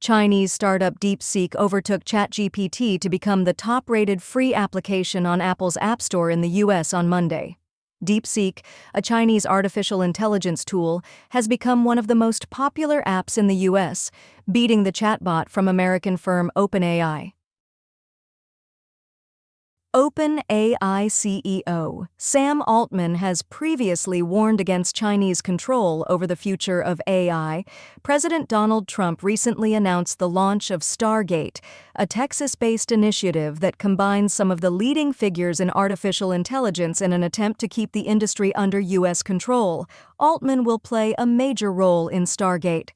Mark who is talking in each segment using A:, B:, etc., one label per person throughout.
A: Chinese startup DeepSeek overtook ChatGPT to become the top-rated free application on Apple's App Store in the US on Monday. DeepSeek, a Chinese artificial intelligence tool, has become one of the most popular apps in the US, beating the chatbot from American firm OpenAI. OpenAI CEO Sam Altman has previously warned against Chinese control over the future of AI. President Donald Trump recently announced the launch of Stargate, a Texas-based initiative that combines some of the leading figures in artificial intelligence in an attempt to keep the industry under U.S. control. Altman will play a major role in Stargate.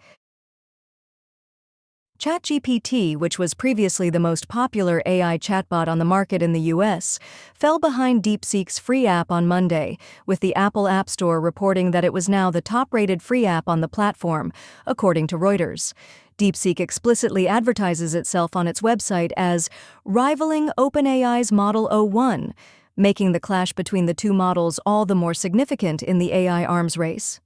A: ChatGPT, which was previously the most popular AI chatbot on the market in the U.S., fell behind DeepSeek's free app on Monday, with the Apple App Store reporting that it was now the top-rated free app on the platform, according to Reuters. DeepSeek explicitly advertises itself on its website as rivaling OpenAI's Model O1, making the clash between the two models all the more significant in the AI arms race.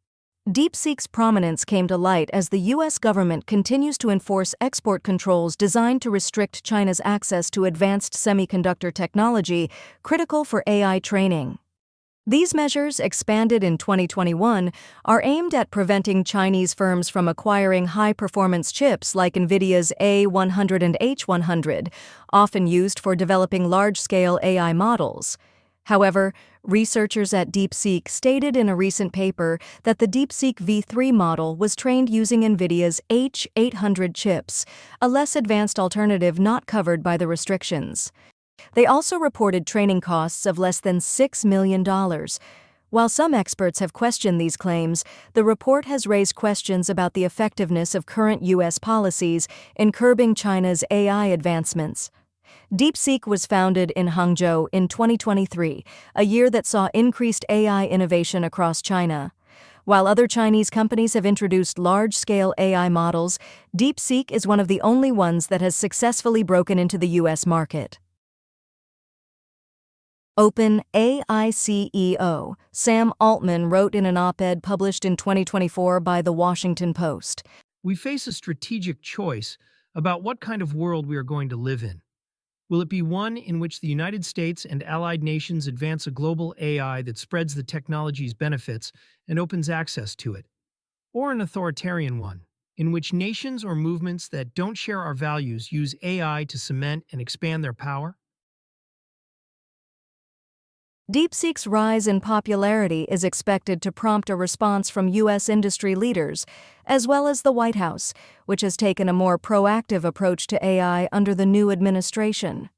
A: DeepSeek's prominence came to light as the U.S. government continues to enforce export controls designed to restrict China's access to advanced semiconductor technology critical for AI training. These measures, expanded in 2021, are aimed at preventing Chinese firms from acquiring high-performance chips like NVIDIA's A100 and H100, often used for developing large-scale AI models. However, researchers at DeepSeek stated in a recent paper that the DeepSeek V3 model was trained using NVIDIA's H800 chips, a less advanced alternative not covered by the restrictions. They also reported training costs of less than $6 million. While some experts have questioned these claims, the report has raised questions about the effectiveness of current U.S. policies in curbing China's AI advancements. DeepSeek was founded in Hangzhou in 2023, a year that saw increased AI innovation across China. While other Chinese companies have introduced large-scale AI models, DeepSeek is one of the only ones that has successfully broken into the U.S. market. OpenAI CEO Sam Altman wrote in an op-ed published in 2024 by The Washington Post,
B: "We face a strategic choice about what kind of world we are going to live in. Will it be one in which the United States and allied nations advance a global AI that spreads the technology's benefits and opens access to it? Or an authoritarian one, in which nations or movements that don't share our values use AI to cement and expand their power?"
A: DeepSeek's rise in popularity is expected to prompt a response from U.S. industry leaders, as well as the White House, which has taken a more proactive approach to AI under the new administration.